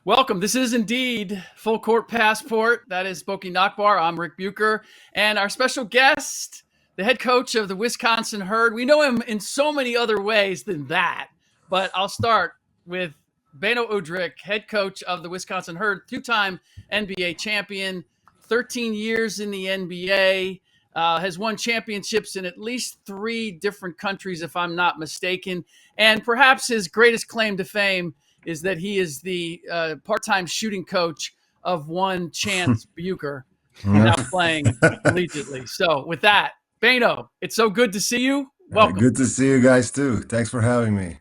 Welcome. This is indeed Full Court Passport. That is Boki Nachbar. I'm Ric Bucher. And our special guest, the head coach of the Wisconsin Herd. We know him in so many other ways than that. But I'll start with Beno Udrih, head coach of the Wisconsin Herd, two-time NBA champion, 13 years in the NBA, has won championships in at least 3 different countries, if I'm not mistaken. And perhaps his greatest claim to fame is that he is the part-time shooting coach of one Chance Bucher, now playing collegiately. So with that, Beno, it's so good to see you. Welcome. Good to see you guys too. Thanks for having me.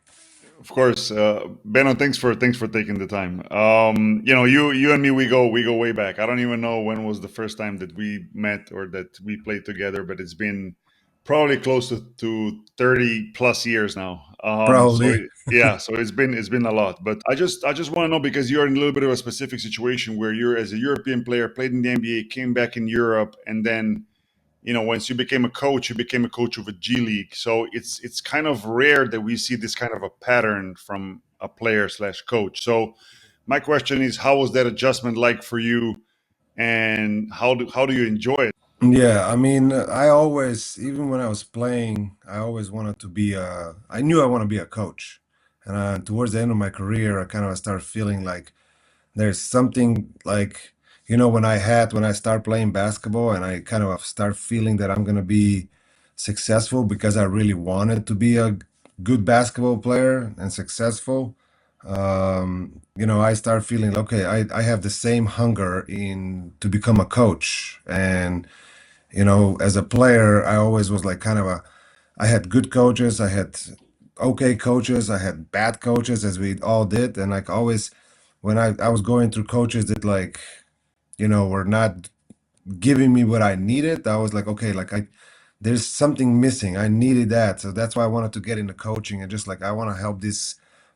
Of course, Beno. Thanks for taking the time. You and me, we go way back. I don't even know when was the first time that we met or that we played together, but it's been probably close to 30 plus years now. Probably. So it's been a lot. But I just want to know, because you're in a little bit of a specific situation where you're, as a European player, played in the NBA, came back in Europe, and then, once you became a coach of a G League. So it's kind of rare that we see this kind of a pattern from a player/coach. So my question is, how was that adjustment like for you, and how do you enjoy it? Yeah, I mean, I always, even when I was playing, I always wanted to be I knew I want to be a coach. And towards the end of my career, I kind of started feeling like there's something like, when I start playing basketball and I kind of start feeling that I'm going to be successful because I really wanted to be a good basketball player and successful. I start feeling, okay, I have the same hunger in to become a coach. And as a player, I always was like I had good coaches, I had okay coaches, I had bad coaches, as we all did. And like always, when I was going through coaches that were not giving me what I needed, I was like, okay, there's something missing. I needed that. So that's why I wanted to get into coaching, and just like I want to help these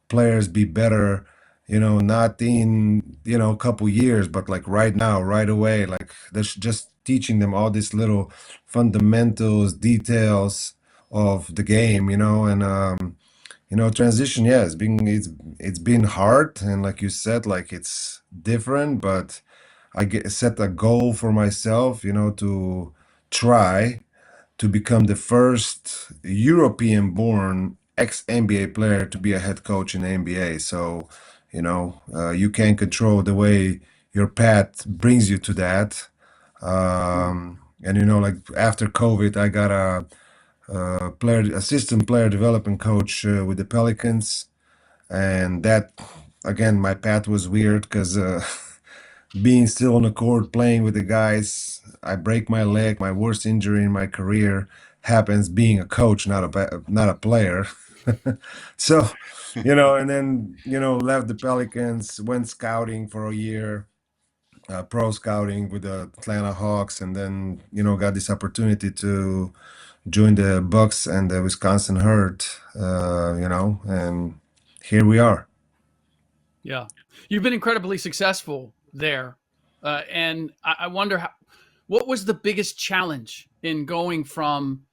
players be better, not in, a couple years, but like right now, right away. Like there's just teaching them all these little fundamentals, details of the game, and transition, yeah, it's been hard, and like you said, like it's different, but set a goal for myself, to try to become the first European-born ex-NBA player to be a head coach in the NBA. So, you can control the way your path brings you to that. And like after COVID, I got a assistant player development coach with the Pelicans, and that again, my path was weird because being still on the court playing with the guys, I break my leg. My worst injury in my career happens being a coach, not a player. So, and then left the Pelicans, went scouting for a year, pro scouting with the Atlanta Hawks, and then got this opportunity to join the Bucks and the Wisconsin Herd. And here we are. Yeah. You've been incredibly successful there. And I wonder, what was the biggest challenge in going from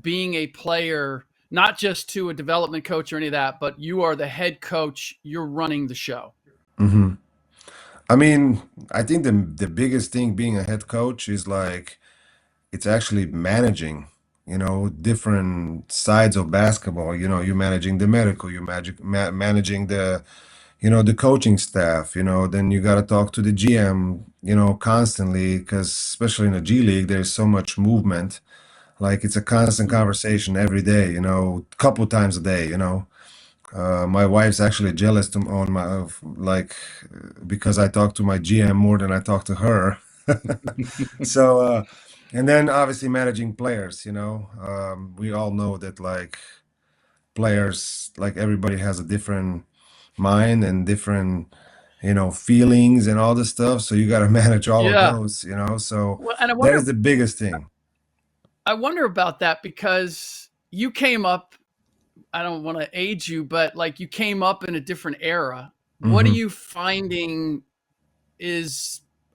being a player, not just to a development coach or any of that, but you are the head coach, you're running the show? hmm I mean, I think the biggest thing being a head coach is like it's actually managing, different sides of basketball. You're managing the medical, managing the coaching staff. Then you got to talk to the GM, constantly, because especially in the G League, there's so much movement. Like it's a constant conversation every day, couple times a day. My wife's actually jealous on my because I talk to my GM more than I talk to her. So, and then obviously managing players, we all know that like players, like everybody has a different mind and different, feelings and all this stuff. So you got to manage all of Yeah. those, so Well, and that is the biggest thing. I wonder about that because you came up, I don't want to age you, but like you came up in a different era. What are hmm you finding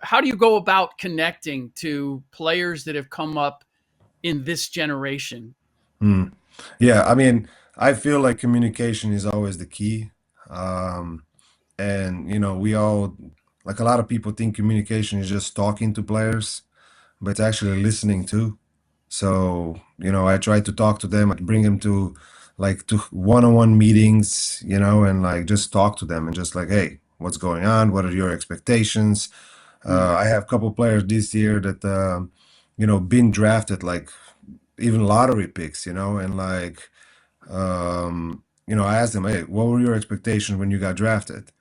how do you go about connecting to players that have come up in this generation? Mm. Yeah, I mean, I feel like communication is always the key. Um, And we all, like, a lot of people think communication is just talking to players, but it's actually listening too. So, I try to talk to them. I bring them to one-on-one meetings, and like just talk to them and just like, hey, what's going on? What are your expectations? I have a couple players this year that been drafted, like even lottery picks, and like I asked them, hey, what were your expectations when you got drafted?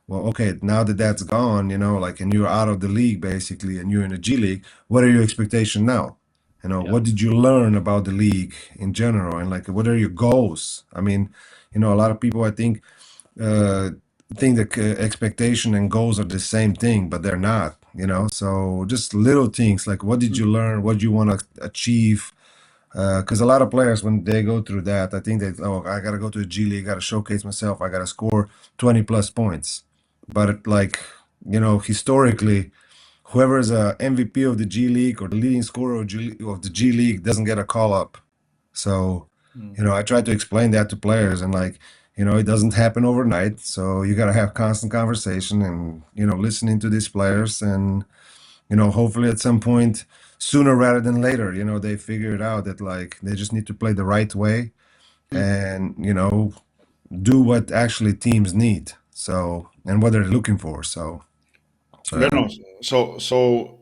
Well, okay, now that that's gone, like, and you're out of the league basically, and you're in the G League, what are your expectations now? Yeah. What did you learn about the league in general, and like, what are your goals? I mean, a lot of people, I uh, think that expectation and goals are the same thing, but they're not. So just little things like, what did you learn? What do you want to achieve? Because a lot of players, when they go through that, I think I got to go to the G League, got to showcase myself, I got to score 20 plus points. But like, historically, whoever is a MVP of the G League or the leading scorer of the G League doesn't get a call up. So, I try to explain that to players, and like, it doesn't happen overnight. So you got to have constant conversation and, listening to these players, and, hopefully at some point, sooner rather than later, they figure it out that like they just need to play the right way and, do what actually teams need. So, and what they're looking for. So yeah. Beno, so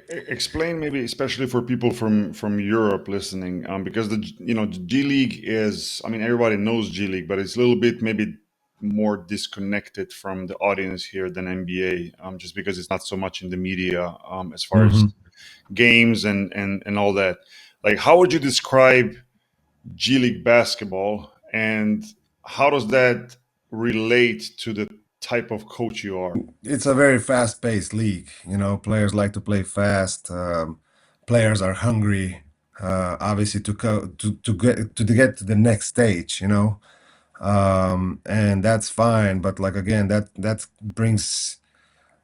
explain maybe, especially for people from Europe listening, because the G League is, I mean, everybody knows G League, but it's a little bit maybe more disconnected from the audience here than NBA, just because it's not so much in the media, as far as Mhm. games and all that. Like, how would you describe G League basketball, and how does that relate to the type of coach you are? It's a very fast-paced league. Players like to play fast. Players are hungry, obviously, to get to the next stage. And that's fine. But like, again, that brings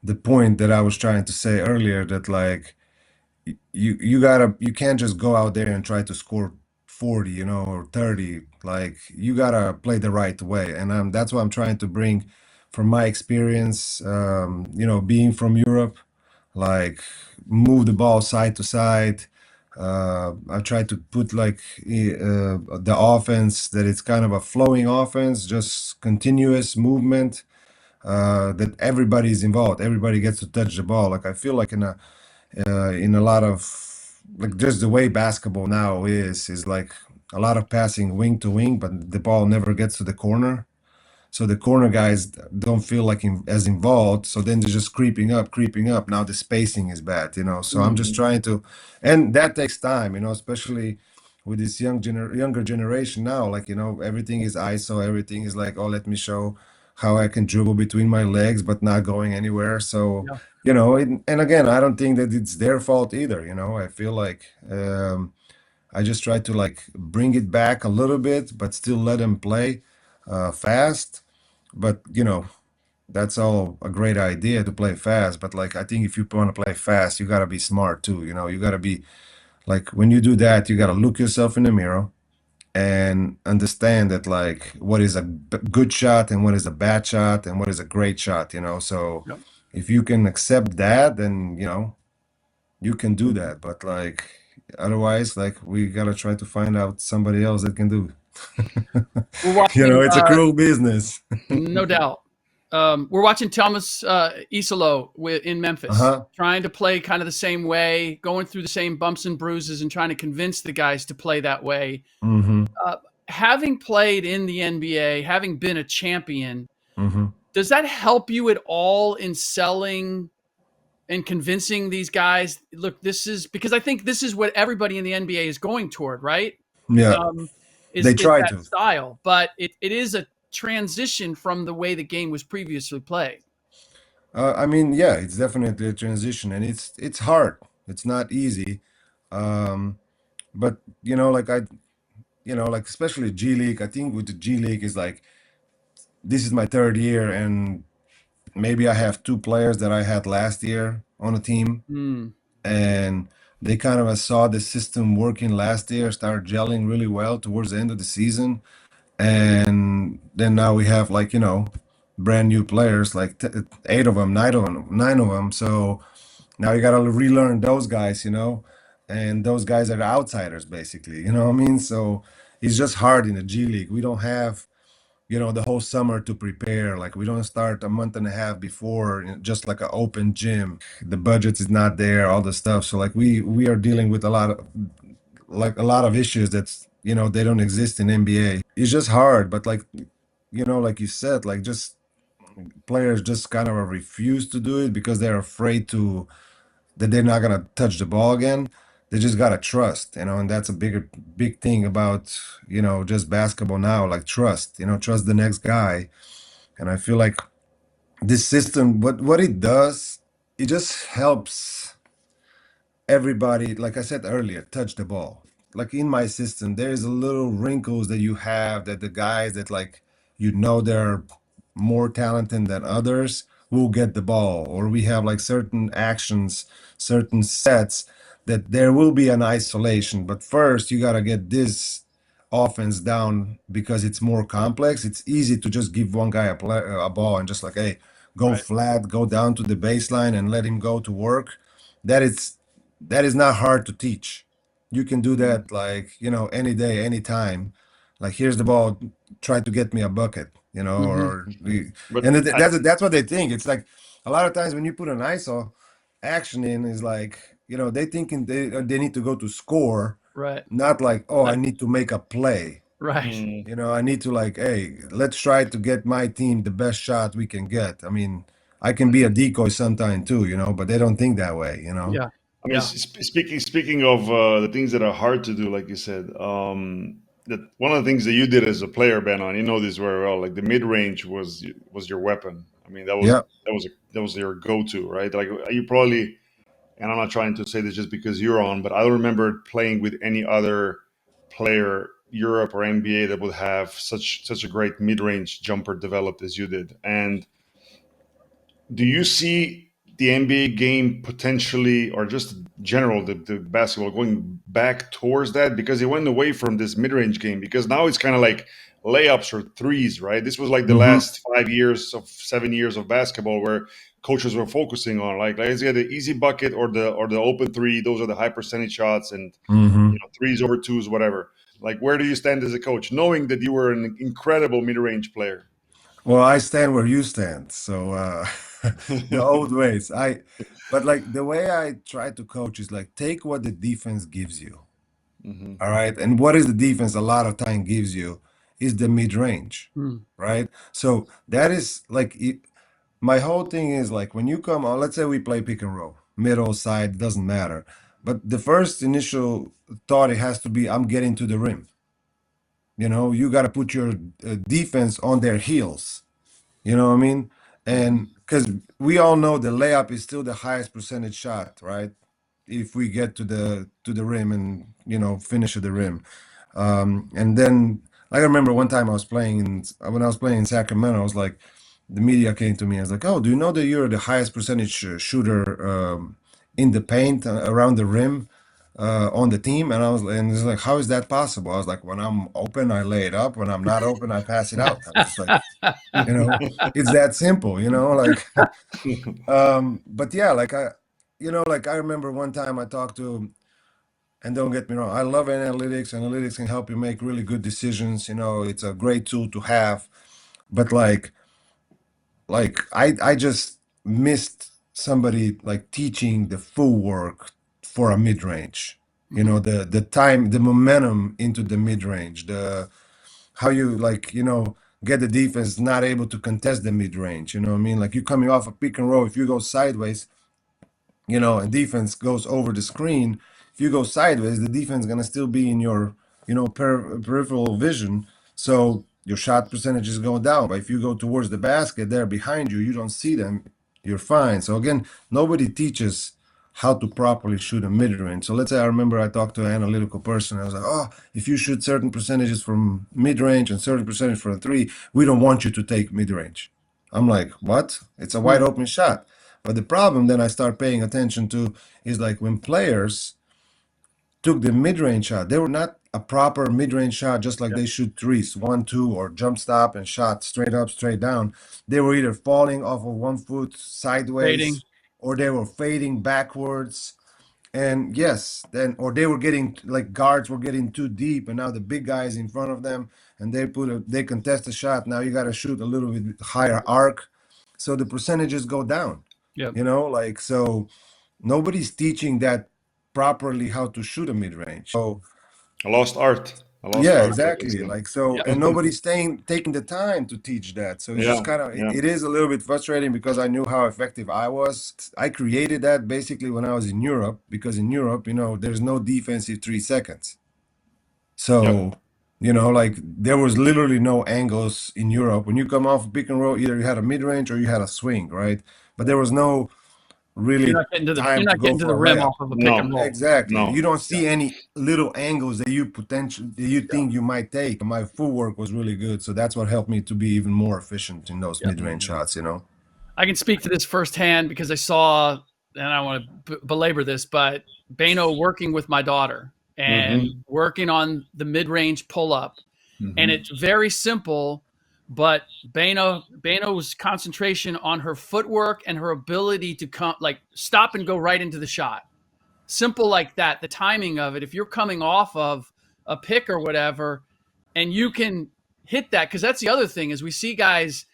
the point that I was trying to say earlier, that like, you can't just go out there and try to score 40, or 30. Like, you gotta play the right way, and that's what I'm trying to bring from my experience, being from Europe. Like, move the ball side to side. I try to put like the offense, that it's kind of a flowing offense, just continuous movement, that everybody is involved, everybody gets to touch the ball. Like, I feel like in a lot of, like, just the way basketball now is like a lot of passing wing to wing, but the ball never gets to the corner. So the corner guys don't feel like as involved. So then they're just creeping up, creeping up. Now the spacing is bad. So I'm just trying to, and that takes time. Especially with this younger generation now. Like, everything is ISO. Everything is like, oh, let me show how I can dribble between my legs, but not going anywhere. So Yeah. and again, I don't think that it's their fault either. I feel like I just try to like bring it back a little bit, but still let them play fast. But that's all a great idea to play fast. But like, I think if you want to play fast, you gotta be smart too. You gotta be like, when you do that, you gotta look yourself in the mirror and understand that like, what is a good shot and what is a bad shot and what is a great shot. So Yep. if you can accept that, then you can do that. But like, otherwise, like, we gotta try to find out somebody else that can do. We're watching, It's a cruel business. no doubt. We're watching Thomas Isolo in Memphis, Uh-huh. trying to play kind of the same way, going through the same bumps and bruises, and trying to convince the guys to play that way. Mm-hmm. Having played in the NBA, having been a champion, Mm-hmm. does that help you at all in selling and convincing these guys? Look, this is because I think this is what everybody in the NBA is going toward, right? Yeah, Um, they is try that to. style, but it is a transition from the way the game was previously played. I mean, yeah, it's definitely a transition, and it's hard. It's not easy. Um, but like, especially G League. I think with the G League is like, this is my third year, and maybe I have two players that I had last year on a team, Mm, and they kind of saw the system working last year, start gelling really well towards the end of the season, and then now we have like, brand new players, like 8 of them, 9 of them. So now you got to relearn those guys, and those guys are the outsiders, basically. You know what I mean? So it's just hard in the G League. We don't have, the whole summer to prepare. Like we don't start a month and a half before, just like an open gym. The budget is not there, all the stuff. So like we are dealing with a lot of issues that's they don't exist in NBA. It's just hard, but like like you said, like just players just kind of refuse to do it because they're afraid that they're not gonna touch the ball again. They just gotta trust, and that's a big thing about just basketball now, like trust, trust the next guy. And I feel like this system, what it does, it just helps everybody, like I said earlier, touch the ball. Like in my system, there's a little wrinkles that you have that the guys that like they're more talented than others will get the ball, or we have like certain actions, certain sets that there will be an isolation. But first, you gotta get this offense down because it's more complex. It's easy to just give one guy a ball and just like, hey, go Right. flat, go down to the baseline and let him go to work. That is not hard to teach. You can do that like, any day, anytime. Like here's the ball, try to get me a bucket, Hmm. But and that's what they think. It's like a lot of times when you put an ISO action in is like, they thinking they need to go to score, Right. not like, oh, I Like, need to make a play. right. mm, I need to like, hey, let's try to get my team the best shot we can get. I mean, I can be a decoy sometime too, but they don't think that way. Yeah. I mean, Yeah. speaking of the things that are hard to do, like you said, that one of the things that you did as a player, Ben, and you know this very well. Like the mid range was your weapon. I mean, Yeah. that was your go to, right? Like you probably, and I'm not trying to say this just because you're on, but I don't remember playing with any other player, Europe or NBA, that would have such a great mid range jumper developed as you did. And do you see the NBA game potentially, or just general the basketball going back towards that, because it went away from this mid-range game, because now it's kind of like layups or threes, right? This was like the Hmm. last 5 years of 7 years of basketball where coaches were focusing on like let's get the easy bucket or the open three. Those are the high percentage shots, and Hmm. threes over twos, whatever. Like, where do you stand as a coach, knowing that you were an incredible mid-range player? Well, I stand where you stand. So the old ways. But like the way I try to coach is like take what the defense gives you. Hmm. All right. And what is the defense a lot of time gives you is the mid range. Mm. Right. So that is like my whole thing is like when you come on, let's say we play pick and roll, middle side, doesn't matter. But the first initial thought it has to be I'm getting to the rim. You got to put your defense on their heels. You know what I mean? And because we all know the layup is still the highest percentage shot, right? If we get to the rim and finish at the rim, and then I remember one time when I was playing in Sacramento, I was like, the media came to me. I was like, "Oh, do you know that you're the highest percentage shooter in the paint around the rim on the team?" And it's like, "How is that possible?" I was like, "When I'm open, I lay it up. When I'm not open, I pass it out." I'm just like, you know, it's that simple, like, but yeah, like like I remember one time I talked to, and don't get me wrong, I love analytics. Analytics can help you make really good decisions. It's a great tool to have, but I just missed somebody like teaching the full work for a mid range. Hmm. The time, the momentum into the mid range, the how you like get the defense not able to contest the mid range. You know what I mean? Like you coming off a pick and roll, if you go sideways, and defense goes over the screen. If you go sideways, the defense is gonna still be in your peripheral vision. So your shot percentage is going down. But if you go towards the basket, they're behind you. You don't see them. You're fine. So again, nobody teaches how to properly shoot a mid range. So let's say I remember I talked to an analytical person. I was like, oh, if you shoot certain percentages from mid range and certain percentage from three, we don't want you to take mid range. I'm like, what? It's a wide open shot. But the problem then I start paying attention to is like when players took the mid-range shot, they were not a proper mid-range shot, just like they shoot threes, 1-2, or jump stop and shot straight up, straight down. They were either falling off of 1 foot sideways, Fading. or they were fading backwards. And yes, then or they were getting like guards were getting too deep, and now the big guys in front of them, and they contest the shot. Now you got to shoot a little bit higher arc, so the percentages go down. Yep. Like so, nobody's teaching that properly how to shoot a mid range. So I lost art. yeah, exactly. Like so, Yep. and nobody's taking the time to teach that. So it's just kind of it is a little bit frustrating because I knew how effective I was. I created that basically when I was in Europe, because in Europe, there's no defensive 3 seconds. So, like there was literally no angles in Europe. When you come off pick and roll, either you had a mid range or you had a swing, right? But there was no really You're not getting to the, time you're not to go getting to for the a rim layup. off of a pick and roll. Exactly. No. You don't see any little angles that you think you might take. My footwork was really good, so that's what helped me to be even more efficient in those mid-range shots. I can speak to this firsthand because I saw, and I don't want to belabor this, but Beno working with my daughter and working on the mid-range pull-up, and it's very simple. But Beno's concentration on her footwork and her ability to stop and go right into the shot. Simple like that. The timing of it. If you're coming off of a pick or whatever, and you can hit that, because that's the other thing is we see guys,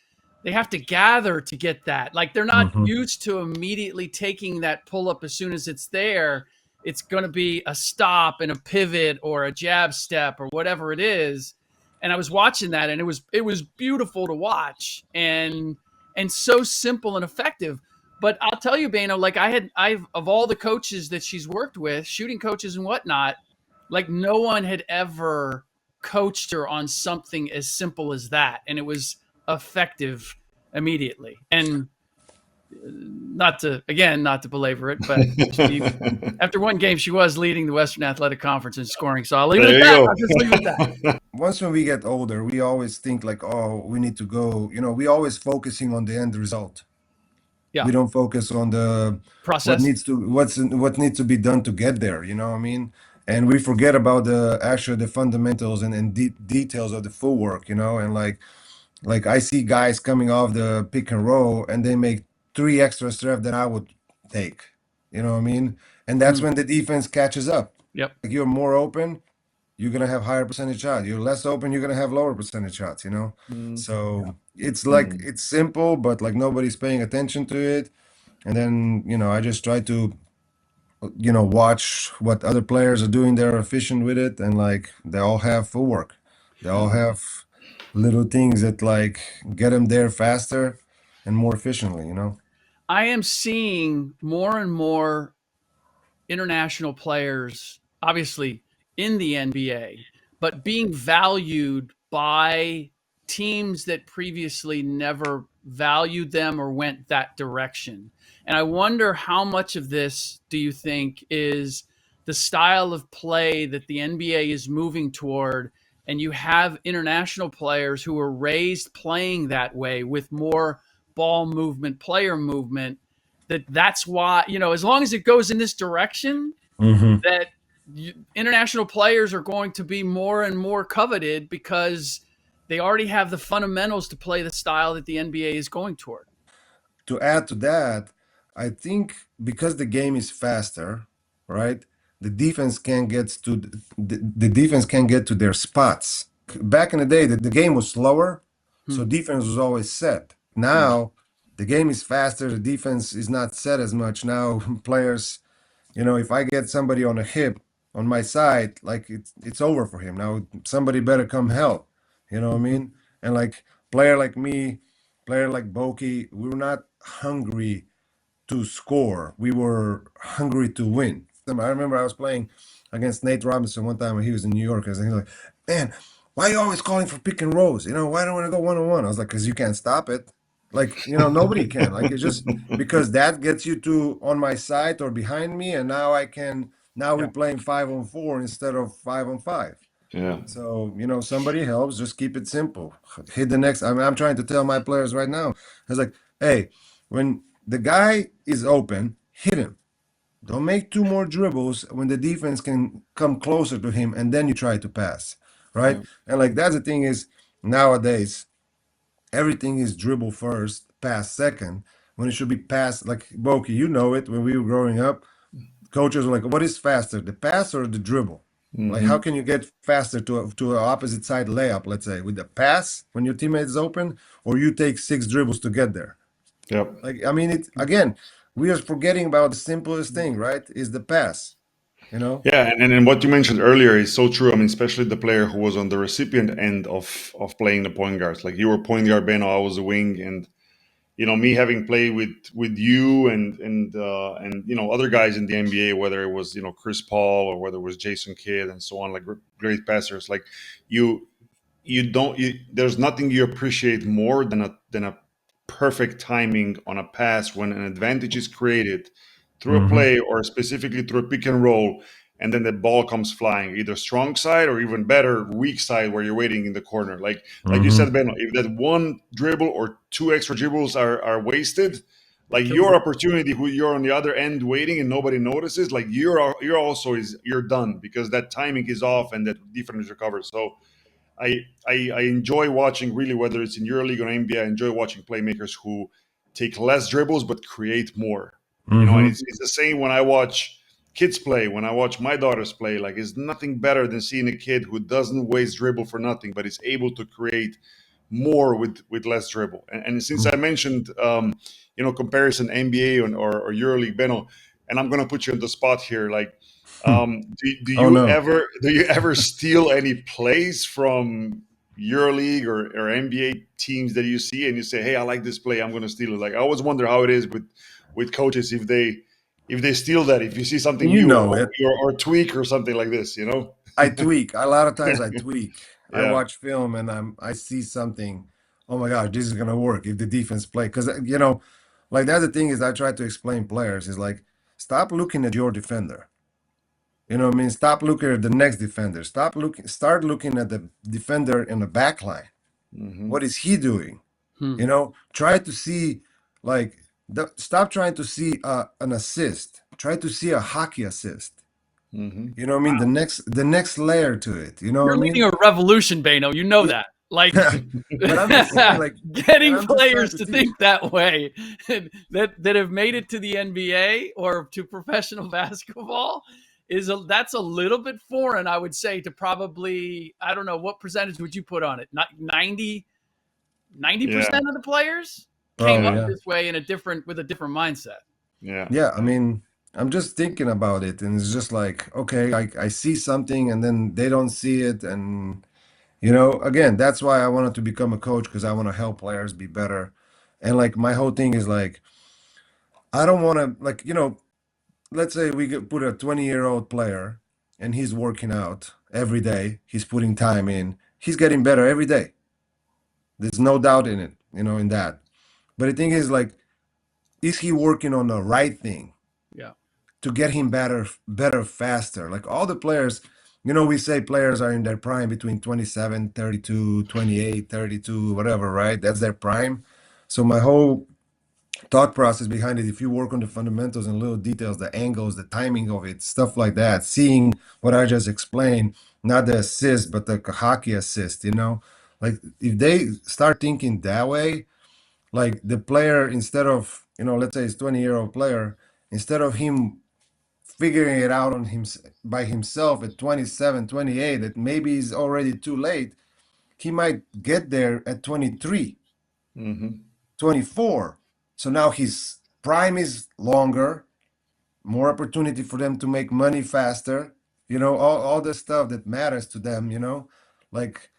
they have to gather to get that. Like they're not used to immediately taking that pull up as soon as it's there. It's going to be a stop and a pivot or a jab step or whatever it is. And I was watching that, and it was beautiful to watch, and so simple and effective. But I'll tell you, Beno, like I've of all the coaches that she's worked with, shooting coaches and whatnot, like no one had ever coached her on something as simple as that, and it was effective immediately. And not to belabor it, but after one game, she was leading the Western Athletic Conference in scoring. So I'll leave it at that. I'll just leave it at that. Once when we get older, we always think like, oh, we need to go. We always focusing on the end result. Yeah. We don't focus on the process. What needs to be done to get there. You know what I mean? And we forget about the fundamentals and details of the footwork. And like I see guys coming off the pick and roll and they make 3 extra steps than I would take. You know what I mean? And that's when the defense catches up. Yep. Like you're more open, you're gonna have higher percentage shots. You're less open, you're gonna have lower percentage shots. So it's like it's simple, but like nobody's paying attention to it. And then I just try to watch what other players are doing. They're efficient with it, and like they all have footwork. They all have little things that like get them there faster and more efficiently. I am seeing more and more international players, obviously in the NBA, but being valued by teams that previously never valued them or went that direction. And I wonder how much of this do you think is the style of play that the NBA is moving toward, and you have international players who are raised playing that way with more ball movement, player movement, that's why, as long as it goes in this direction, that international players are going to be more and more coveted because they already have the fundamentals to play the style that the NBA is going toward. To add to that, I think because the game is faster, right? The defense can get to the defense can get to their spots. Back in the day, the game was slower, so defense was always set. Now the game is faster. The defense is not set as much. Now players, if I get somebody on a hip on my side, like it's over for him. Now somebody better come help. You know what I mean? And like player like me, player like Boki, we were not hungry to score. We were hungry to win. I remember I was playing against Nate Robinson one time when he was in New York. And he was like, man, why are you always calling for pick and rolls? Why don't I want to go one-on-one? I was like, because you can't stop it. Like, nobody can. Like, it's just because that gets you to on my side or behind me. And now we're playing 5-on-4 instead of 5-on-5. Yeah. So, somebody helps. Just keep it simple. Hit the next. I'm trying to tell my players right now. I was like, hey, when the guy is open, hit him. Don't make two more dribbles when the defense can come closer to him, and then you try to pass, right? Yeah. And like that's the thing is nowadays everything is dribble first, pass second. When it should be pass, like Boki, you know it. When we were growing up, coaches were like, "What is faster, the pass or the dribble?" Like, how Hmm. can you get faster to an opposite side layup? Let's say with the pass when your teammate is open, or you take six dribbles to get there. Yep. Like, I mean, it again. We are forgetting about the simplest thing, right? Is the pass. You know. Yeah, and what you mentioned earlier is so true. I mean, especially the player who was on the recipient end of playing the point guards. Like you were point guard, Beno, I was a wing, and me having played with you and other guys in the NBA, whether it was Chris Paul or whether it was Jason Kidd and so on, like great passers. Like you there's nothing you appreciate more than a perfect timing on a pass when an advantage is created through a Mm-hmm. play or specifically through a pick and roll, and then the ball comes flying either strong side or even better weak side where you're waiting in the corner, like you Mm-hmm. said, Ben. If that one dribble or two extra dribbles are wasted, like Kills your it. opportunity, who you're on the other end waiting and nobody notices, like you're done because that timing is off and that defense recovers. So I enjoy watching, really, whether it's in EuroLeague or NBA. I enjoy watching playmakers who take less dribbles but create more. And Mm-hmm. it's the same when I watch kids play. When I watch my daughters play, like it's nothing better than seeing a kid who doesn't waste dribble for nothing, but is able to create more with less dribble. And since I mentioned comparison NBA or EuroLeague, Beno, and I'm gonna put you on the spot here, like do Oh you no. ever steal any plays from EuroLeague or NBA teams that you see and you say, "Hey, I like this play. I'm going to steal it." Like I always wonder how it is with coaches if they steal that, if you see something You new know or, it. or tweak or something like this, you know? I tweak. A lot of times I tweak. I Yeah. watch film and I see something. Oh my gosh, this is gonna work if the defense play. Because like the other thing is I try to explain players is like stop looking at your defender. You know what I mean? Stop looking at the next defender. Start looking at the defender in the back line. Hmm. What is he doing? Hmm. Try to see like stop trying to see an assist. Try to see a hockey assist. Hmm. You know what I mean? The next layer to it. You know what You're I leading mean? a revolution, Beno. You know that. Like But I'm just saying, like, and getting I'm just trying players to to teach. think that way that have made it to the NBA or to professional basketball that's a little bit foreign, I would say, to probably, I don't know, what percentage would you put on it? Not 90 Yeah. percent of the players came Probably, up yeah. this way with a different mindset. Yeah. Yeah, I mean, I'm just thinking about it, and it's just like, okay, I see something, and then they don't see it, and again, that's why I wanted to become a coach because I want to help players be better, and like my whole thing is like, I don't want to like, let's say we could put a 20-year-old player, and he's working out every day, he's putting time in, he's getting better every day. There's no doubt in it, in that. But the thing is like, is he working on the right thing Yeah. to get him better faster? Like all the players, we say players are in their prime between 27, 32, 28, 32, whatever, right? That's their prime. So my whole thought process behind it, if you work on the fundamentals and little details, the angles, the timing of it, stuff like that, seeing what I just explained, not the assist, but the hockey assist, like if they start thinking that way, like the player, instead of, let's say it's 20-year-old player, instead of him figuring it out on him by himself at 27, 28, that maybe is already too late, he might get there at 23, Hmm. 24. So now his prime is longer, more opportunity for them to make money faster, all the stuff that matters to them, like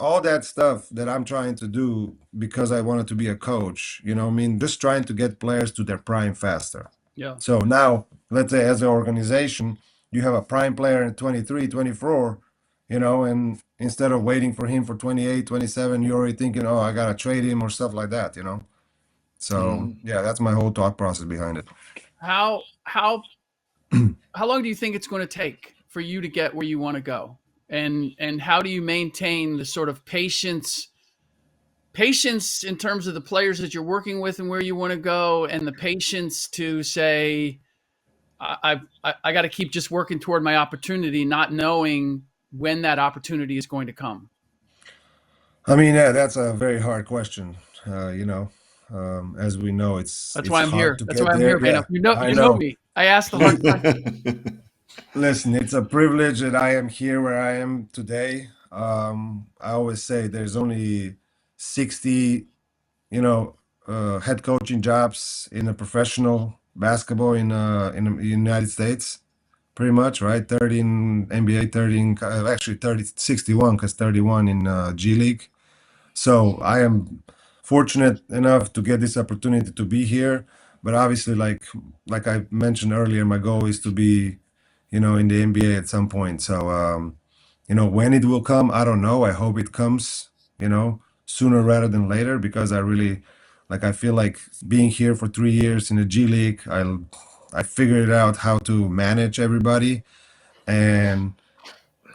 all that stuff that I'm trying to do because I wanted to be a coach, I mean, just trying to get players to their prime faster. Yeah. So now, let's say as an organization, you have a prime player at 23, 24, and instead of waiting for him for 28, 27, you're already thinking, oh, I got to trade him or stuff like that. So, Hmm. yeah, that's my whole thought process behind it. How long do you think it's going to take for you to get where you want to go? And how do you maintain the sort of patience in terms of the players that you're working with and where you want to go, and the patience to say, I got to keep just working toward my opportunity, not knowing when that opportunity is going to come? I mean, yeah, that's a very hard question. As we know, That's it's why I'm hard here. to That's get why I'm there. here, Beno. Yeah, I You know know. me. I ask the hard questions. Listen, it's a privilege that I am here where I am today. I always say there's only 60, you know, head coaching jobs in a professional basketball in the United States, pretty much, right? 30 in NBA, 30 in, actually 30, 61, because 31 in G League. So I am fortunate enough to get this opportunity to be here. But obviously, like I mentioned earlier, my goal is to be, in the NBA at some point. So when it will come, I don't know. I hope it comes, sooner rather than later, because I really I feel like being here for 3 years in the G League, I figured out how to manage everybody. And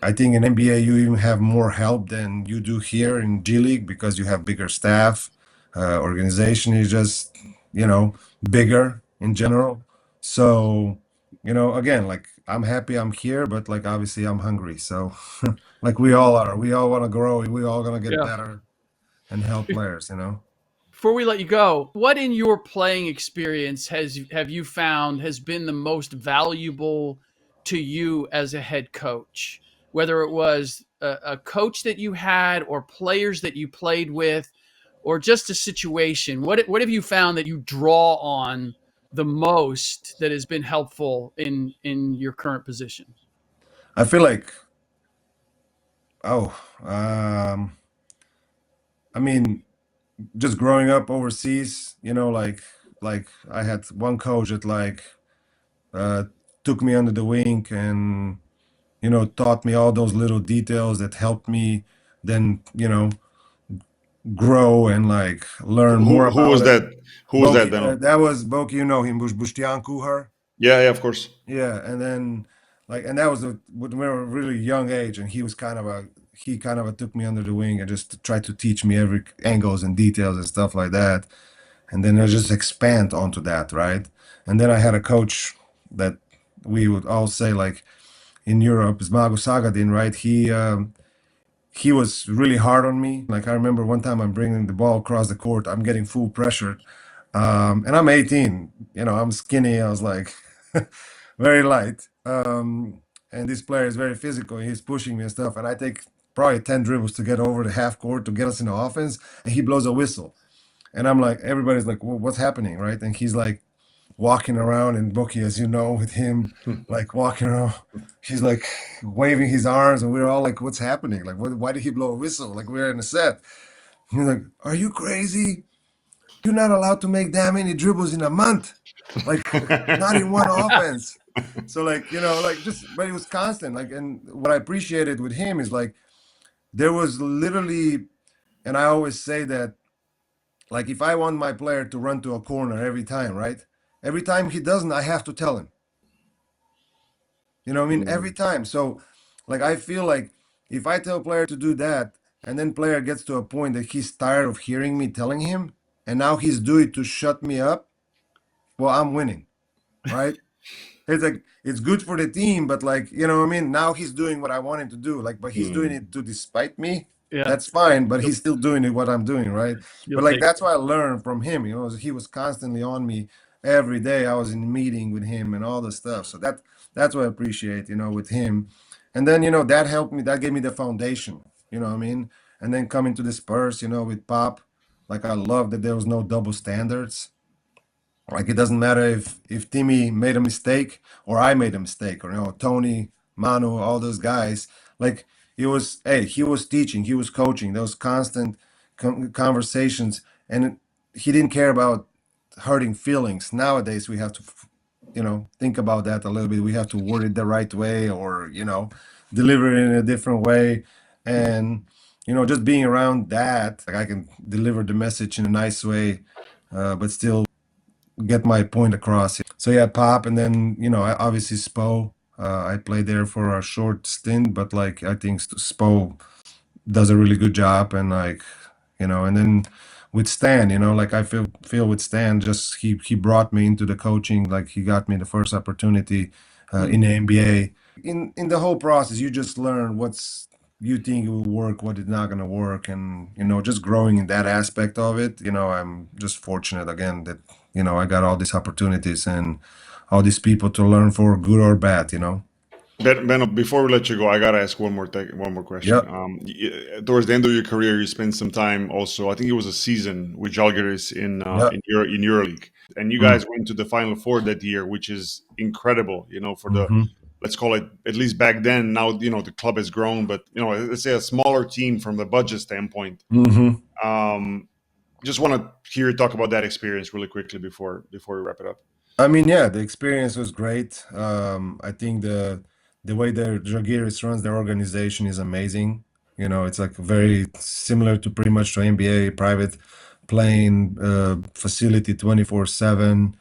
I think in NBA you even have more help than you do here in G League because you have bigger staff. Organization is just bigger in general. So again, like I'm happy I'm here, but like obviously I'm hungry. So like we all are. We all want to grow. We all gonna get Yeah. better and help players. Before we let you go, what in your playing experience have you found has been the most valuable to you as a head coach? Whether it was a coach that you had, or players that you played with, or just a situation. What have you found that you draw on the most that has been helpful in your current position? I feel like oh I mean just growing up overseas, like I had one coach that uh, took me under the wing and taught me all those little details that helped me then grow and like learn more Who about was it. that? Who was that, Boki, Beno? that was Boki, you know him, Bostjan. Yeah, yeah, of course. Yeah, and then and that was when we were a really young age, and he kind of took me under the wing and just tried to teach me every angles and details and stuff like that. And then I just expand onto that, right? And then I had a coach that we would all say like in Europe is Mago Sagadin, right? He was really hard on me. Like I remember one time I'm bringing the ball across the court, I'm getting full pressure, and I'm 18. I'm skinny. I was like very light, and this player is very physical. He's pushing me and stuff, and I take probably 10 dribbles to get over the half court to get us in the offense, and he blows a whistle. And I'm like, everybody's like, well, what's happening, right? And he's like walking around in Boki, as you know, with him, like walking around. He's like waving his arms, and we're all like, what's happening? Like, why did he blow a whistle? Like, we're in a set. He's like, are you crazy? You're not allowed to make that many dribbles in a month. Like, not in one offense. So, like, but it was constant. Like, and what I appreciated with him is like, there was literally, and I always say that like if I want my player to run to a corner every time, right? Every time he doesn't, I have to tell him. You know what I mean? Every time. So like I feel like if I tell player to do that and then player gets to a point that he's tired of hearing me telling him and now he's doing it to shut me up, well, I'm winning, right? It's like it's good for the team, but like, you know what I mean? Now he's doing what I want him to do. Like, but he's doing it to despite me. Yeah, That's fine, but he's still doing it what I'm doing, right? you'll But like take. that's what I learned from him. He was constantly on me every day. I was in meeting with him and all the stuff. So that's what I appreciate, with him. And then, that helped me, that gave me the foundation, you know what I mean? And then coming to the Spurs, with Pop, like I love that there was no double standards. Like it doesn't matter if Timmy made a mistake or I made a mistake or Tony, Manu, all those guys. Like he was teaching, he was coaching. Those constant conversations, and he didn't care about hurting feelings. Nowadays we have to, think about that a little bit. We have to word it the right way or deliver it in a different way, and just being around that, like I can deliver the message in a nice way, but still get my point across. So yeah, Pop, and then obviously Spo. I played there for a short stint, but I think Spo does a really good job, and and then with Stan, like I feel with Stan, just he brought me into the coaching, like he got me the first opportunity in the NBA. In the whole process, you just learn what's you think it will work, what is not gonna work, and just growing in that aspect of it. I'm just fortunate again that I got all these opportunities and all these people to learn for, good or bad. Beno, before we let you go, I gotta ask one more question. Yep. Towards the end of your career, you spent some time also. I think it was a season with Žalgiris Yep. in EuroLeague, and you Mm. guys went to the Final Four that year, which is incredible. For the, Hmm. let's call it, at least back then. Now the club has grown, but let's say a smaller team from the budget standpoint. Hmm. Just want to hear you talk about that experience really quickly before we wrap it up. I mean, yeah, the experience was great. I think the way the Žalgiris runs their organization is amazing. It's like very similar to pretty much to NBA private playing facility 24/7.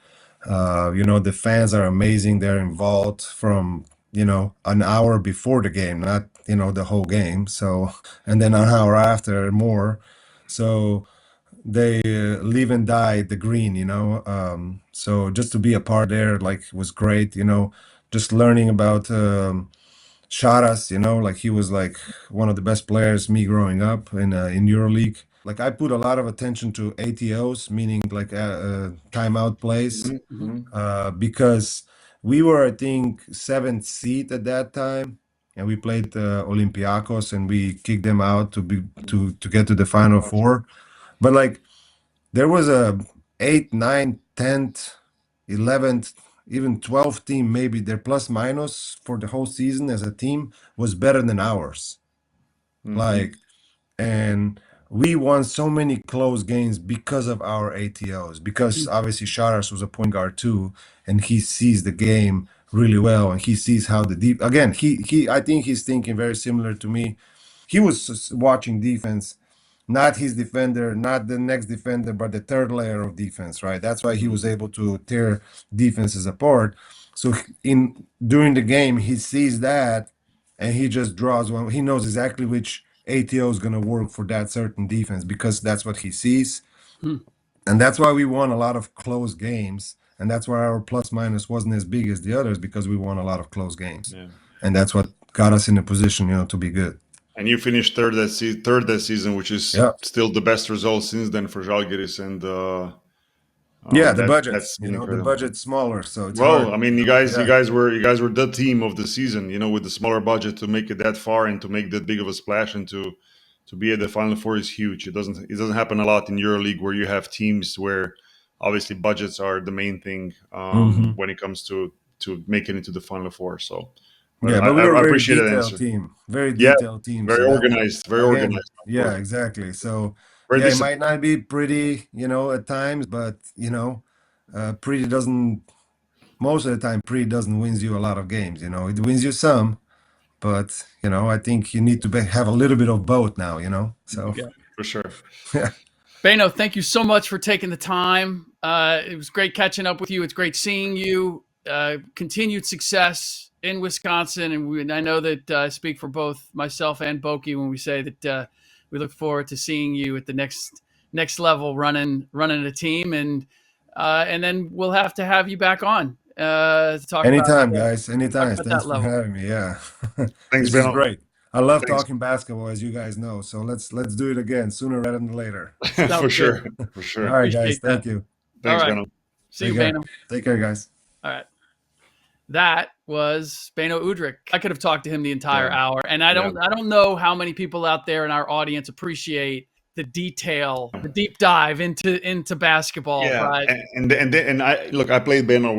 The fans are amazing. They're involved from an hour before the game, not the whole game. So, and then an hour after more. So they live and die the green. So just to be a part there, like, was great. Just learning about Sharas, like he was like one of the best players me growing up in EuroLeague. Like I put a lot of attention to ATOs, meaning like timeout plays, because we were, I think, seventh seed at that time, and we played Olympiacos, and we kicked them out to get to the Final Four. But like there was a 8th, 9th, 10th, 11th, even 12th team, maybe their plus minus for the whole season as a team was better than ours. Like, and we won so many close games because of our ATOs, because obviously Sharas was a point guard too, and he sees the game really well, and he sees how the deep, again, he I think he's thinking very similar to me. He was just watching defense, not his defender, not the next defender, but the third layer of defense, right? That's why he was able to tear defenses apart. So in during the game, he sees that, and he just draws one. He knows exactly which ATO is going to work for that certain defense because that's what he sees, and that's why we won a lot of close games, and that's why our plus minus wasn't as big as the others, because we won a lot of close games, Yeah. and that's what got us in a position, to be good. And you finished third that season, which is Yeah. still the best result since then for Žalgiris, and Yeah, the that budgets, that's been the incredible. budget's smaller, so it's Well, hard. I mean, you guys Yeah. were the team of the season, with the smaller budget to make it that far and to make that big of a splash and to be at the Final Four is huge. It doesn't happen a lot in EuroLeague where you have teams where obviously budgets are the main thing Hmm. when it comes to making it to the Final Four. So, but Yeah, but we were a I very appreciate that detailed answer. team, very Yeah, detailed team. very So that organized, very again, organized. Of yeah, course. exactly. So Very yeah, it disciplined. might not be pretty, at times, but pretty doesn't. Most of the time, pretty doesn't wins you a lot of games. It wins you some, but I think you need to have a little bit of both now. So Yeah. For sure. yeah. Beno, thank you so much for taking the time. It was great catching up with you. It's great seeing you. Continued success in Wisconsin, and I know that I speak for both myself and Boki when we say that we look forward to seeing you at the next level, running a team, and then we'll have to have you back on to talk Anytime, guys. Anytime. about Thanks that for level. having me. Yeah, Thanks, this is Beno. great. I love Thanks. talking basketball, as you guys know. So let's do it again sooner rather than later. Sounds For good. sure. For All sure. right, guys. Appreciate that. Thank you. All Thanks, right. Beno. See Take you, care. Beno. Take care, guys. All right. That was Beno Udrih. I could have talked to him the entire Yeah. hour, and I don't know how many people out there in our audience appreciate the detail, the deep dive into basketball. Yeah, But and I look. I played Beno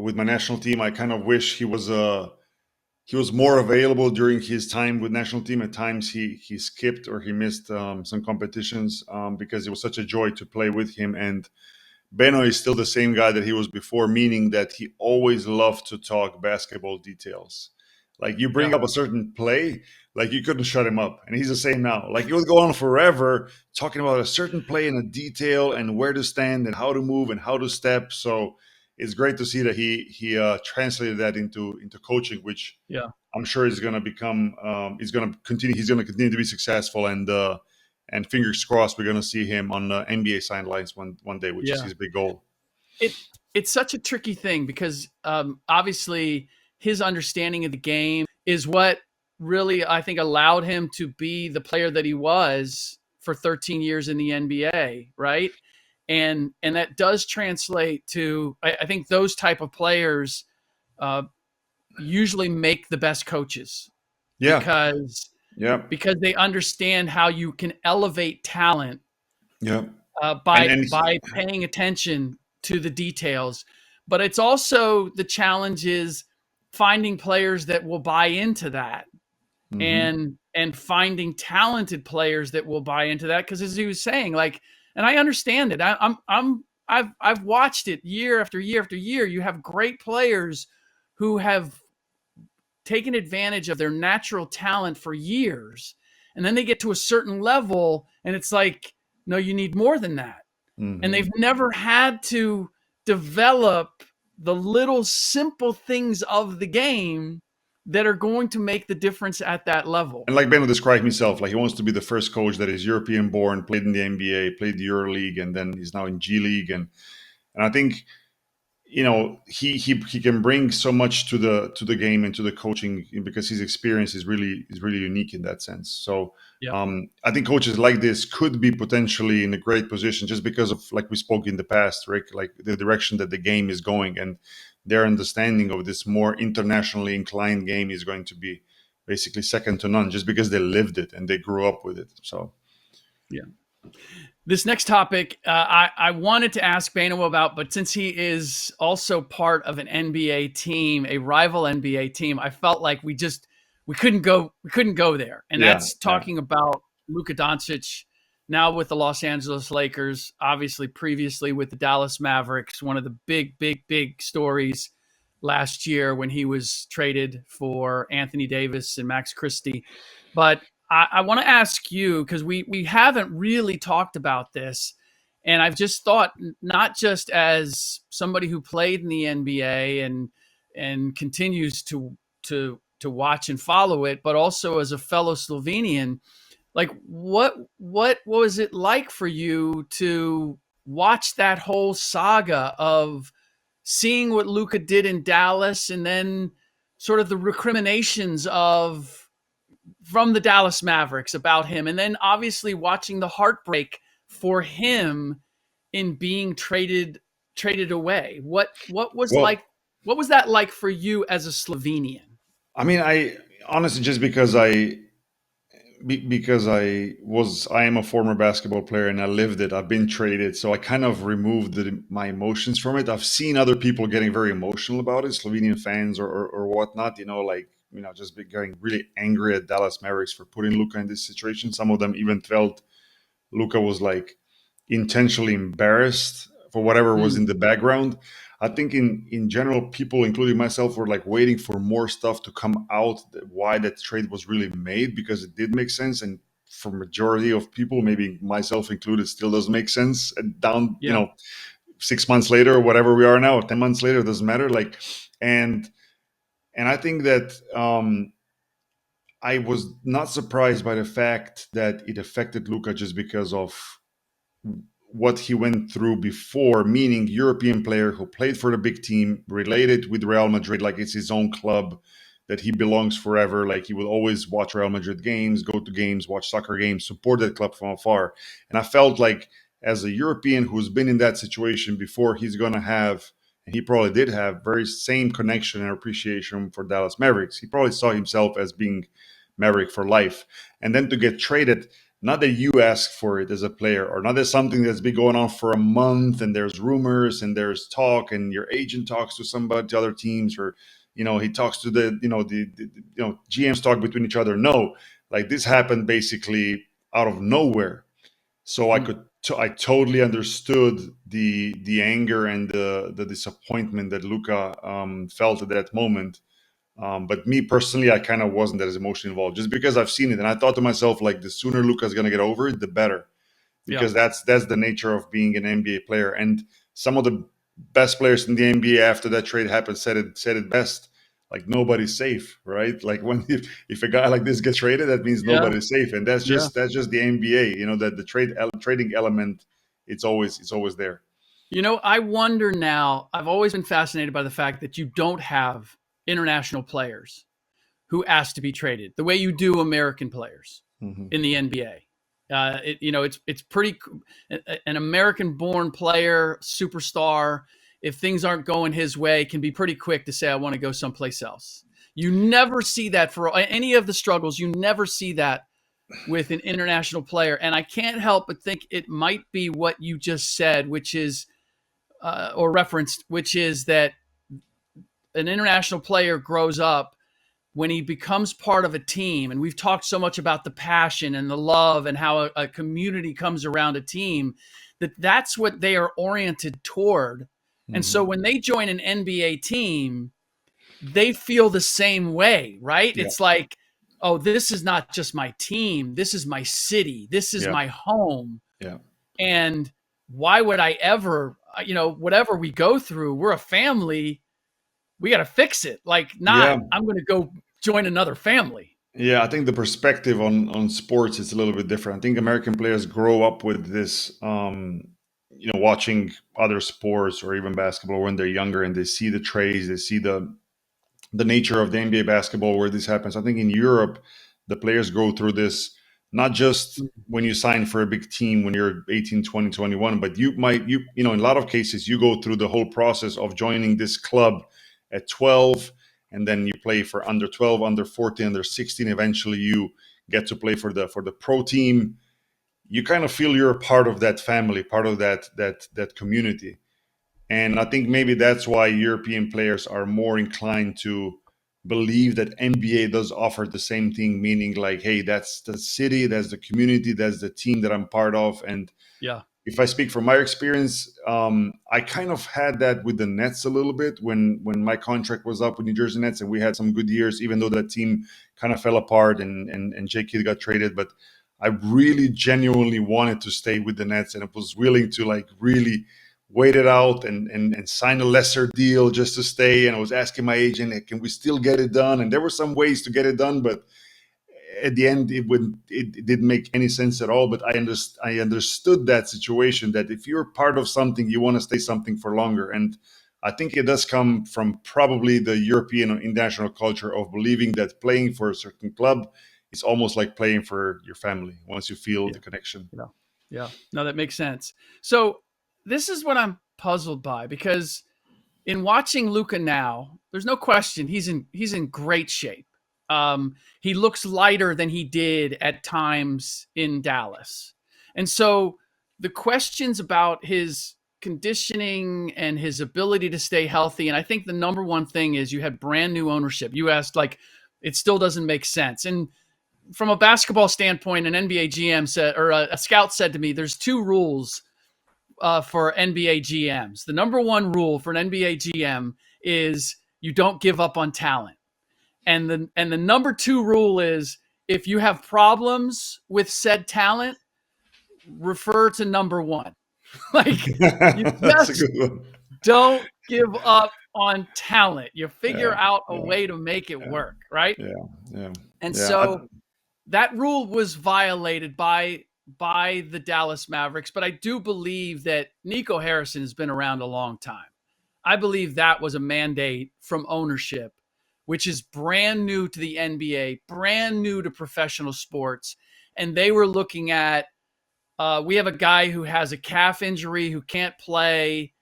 with my national team. I kind of wish he was more available during his time with national team. At times he skipped or he missed some competitions because it was such a joy to play with him. And Beno is still the same guy that he was before, meaning that he always loved to talk basketball details. Like you bring Yeah. up a certain play, like you couldn't shut him up. And he's the same now. Like he would go on forever talking about a certain play in a detail and where to stand and how to move and how to step. So it's great to see that he translated that into coaching, which yeah, I'm sure is going to become he's going to continue to be successful, and And fingers crossed, we're going to see him on the NBA sidelines one day, which is his big goal. It's such a tricky thing because obviously his understanding of the game is what really, I think, allowed him to be the player that he was for 13 years in the NBA, right? And that does translate to, I think those type of players usually make the best coaches because they understand how you can elevate talent by paying attention to the details. But it's also the challenge is finding players that will buy into that and finding talented players that will buy into that. Because as he was saying, like, and I understand it. I've watched it year after year after year. You have great players who have taken advantage of their natural talent for years, and then they get to a certain level, and it's like, no, you need more than that. And they've never had to develop the little simple things of the game that are going to make the difference at that level. And like Beno described himself, like he wants to be the first coach that is European born, played in the NBA, played the EuroLeague, and then he's now in G League. And I think, he can bring so much to the game and to the coaching because his experience is really unique in that sense. So I think coaches like this could be potentially in a great position just because of, like we spoke in the past, Rick, like the direction that the game is going, and their understanding of this more internationally inclined game is going to be basically second to none just because they lived it and they grew up with it. So this next topic, I wanted to ask Beno about, but since he is also part of an NBA team, a rival NBA team, I felt like we couldn't go there. And that's talking about Luka Doncic, now with the Los Angeles Lakers, obviously previously with the Dallas Mavericks, one of the big stories last year when he was traded for Anthony Davis and Max Christie. But I want to ask you, because we haven't really talked about this, and I've just thought, not just as somebody who played in the NBA and continues to watch and follow it, but also as a fellow Slovenian, like what was it like for you to watch that whole saga of seeing what Luka did in Dallas and then sort of the recriminations from the Dallas Mavericks about him, and then obviously watching the heartbreak for him in being traded away? What was that like for you as a Slovenian? I mean, I honestly, just because I am a former basketball player and I lived it. I've been traded, so I kind of removed my emotions from it. I've seen other people getting very emotional about it, Slovenian fans or whatnot. Just getting really angry at Dallas Mavericks for putting Luka in this situation. Some of them even felt Luka was like intentionally embarrassed for whatever was in the background. I think in general, people, including myself, were like waiting for more stuff to come out, why that trade was really made, because it did make sense. And for majority of people, maybe myself included, still doesn't make sense. And 6 months later, or whatever we are now, 10 months later, it doesn't matter. Like, and I think that I was not surprised by the fact that it affected Luka just because of what he went through before, meaning European player who played for the big team, related with Real Madrid, like it's his own club that he belongs forever. Like he will always watch Real Madrid games, go to games, watch soccer games, support that club from afar. And I felt like as a European who's been in that situation before, he's going to have, and he probably did have, very same connection and appreciation for Dallas Mavericks. He probably saw himself as being Maverick for life. And then to get traded, not that you ask for it as a player, or not that something that's been going on for a month and there's rumors and there's talk and your agent talks to somebody, to other teams, or he talks to the GMs talk between each other. No, like this happened basically out of nowhere. So I totally understood the anger and the disappointment that Luka felt at that moment. But me personally, I kind of wasn't as emotionally involved just because I've seen it. And I thought to myself, like, the sooner Luka's going to get over it, the better. Because that's the nature of being an NBA player. And some of the best players in the NBA after that trade happened said it best. like nobody's safe, right? Like when if a guy like this gets traded, that means Yeah. nobody's safe, and that's Yeah. just the NBA. You know, that the trading element, it's always there. I wonder now, I've always been fascinated by the fact that you don't have international players who ask to be traded the way you do American players Mm-hmm. in the NBA. It's pretty an American-born player, superstar. If things aren't going his way, can be pretty quick to say, "I want to go someplace else." You never see that for any of the struggles. You never see that with an international player, and I can't help but think it might be what you just said, which is or referenced, which is that an international player grows up when he becomes part of a team. And we've talked so much about the passion and the love and how a community comes around a team, that's what they are oriented toward. Mm-hmm. And so when they join an NBA team, they feel the same way, right? Yeah. It's like, oh, this is not just my team. This is my city. This is my home. Yeah. And why would I ever, whatever we go through, we're a family. We got to fix it. Like, I'm going to go join another family. Yeah, I think the perspective on sports is a little bit different. I think American players grow up with this, watching other sports or even basketball when they're younger, and they see the trades, they see the nature of the NBA basketball where this happens. I think in Europe, the players go through this not just when you sign for a big team when you're 18, 20, 21, but in a lot of cases, you go through the whole process of joining this club at 12, and then you play for under 12, under 14, under 16. Eventually, you get to play for the pro team. You kind of feel you're a part of that family, part of that community. And I think maybe that's why European players are more inclined to believe that NBA does offer the same thing, meaning like, hey, that's the city, that's the community, that's the team that I'm part of. And if I speak from my experience, I kind of had that with the Nets a little bit when my contract was up with New Jersey Nets, and we had some good years, even though that team kind of fell apart and J. Kidd got traded. But I really genuinely wanted to stay with the Nets, and I was willing to like really wait it out and sign a lesser deal just to stay. And I was asking my agent, hey, can we still get it done? And there were some ways to get it done, but at the end, it didn't make any sense at all. But I understood that situation, that if you're part of something, you want to stay something for longer. And I think it does come from probably the European or international culture of believing that playing for a certain club is almost like playing for your family once you feel the connection. Yeah. No, that makes sense. So this is what I'm puzzled by, because in watching Luka now, there's no question he's in great shape. He looks lighter than he did at times in Dallas. And so the questions about his conditioning and his ability to stay healthy, and I think the number one thing is you had brand new ownership. You asked, like, it still doesn't make sense. And from a basketball standpoint, an NBA GM said, or a scout said to me, there's two rules for NBA GMs. The number one rule for an NBA GM is you don't give up on talent. And the number two rule is if you have problems with said talent, refer to number one. Like, you just don't give up on talent. You figure out a way to make it work, right? Yeah. And so that rule was violated by the Dallas Mavericks, but I do believe that Nico Harrison has been around a long time. I believe that was a mandate from ownership, which is brand new to the NBA, brand new to professional sports. And they were looking at, we have a guy who has a calf injury who can't play,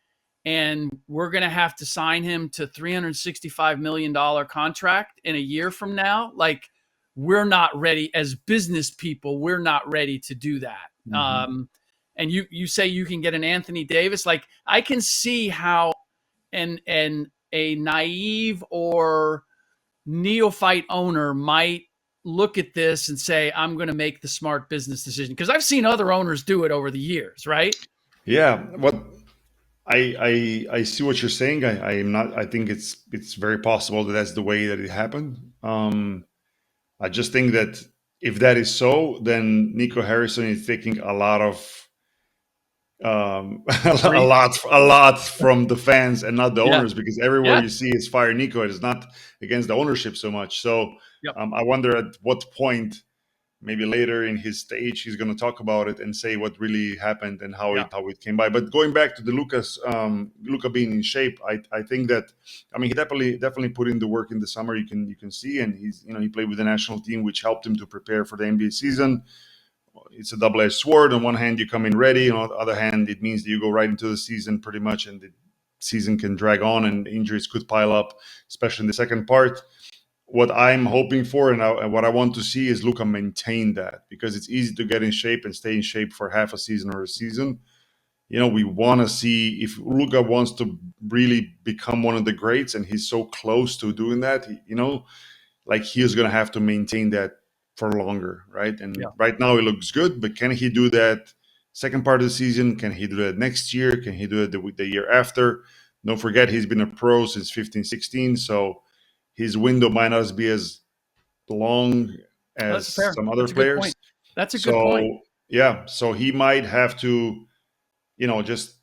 and we're going to have to sign him to $365 million contract in a year from now. Like, we're not ready as business people. We're not ready to do that. Mm-hmm. And you say you can get an Anthony Davis. Like, I can see how a naive or neophyte owner might look at this and say, I'm going to make the smart business decision. Because I've seen other owners do it over the years, right? Yeah. What I see what you're saying. I am not. I think it's very possible that that's the way that it happened. I just think that if that is so, then Nico Harrison is taking a lot of a lot from the fans and not the Yeah. owners, because everywhere Yeah. you see is fire Nico. It is not against the ownership so much. So Yep. I wonder at what point, maybe later in his stage, he's going to talk about it and say what really happened and how it came by. But going back to the Luka being in shape, I think that, I mean, he definitely put in the work in the summer. You can see, and he played with the national team, which helped him to prepare for the NBA season. It's a double-edged sword. On one hand, you come in ready. On the other hand, it means that you go right into the season pretty much, and the season can drag on, and injuries could pile up, especially in the second part. What I'm hoping for and what I want to see is Luka maintain that, because it's easy to get in shape and stay in shape for half a season or a season. We want to see if Luka wants to really become one of the greats, and he's so close to doing that. Like he is going to have to maintain that for longer, right? And right now it looks good, but can he do that second part of the season? Can he do that next year? Can he do it the year after? Don't forget, he's been a pro since 15-16, so his window might not be as long as That's fair. some other That's a good players. point. That's a good So point. yeah, so he might have to, just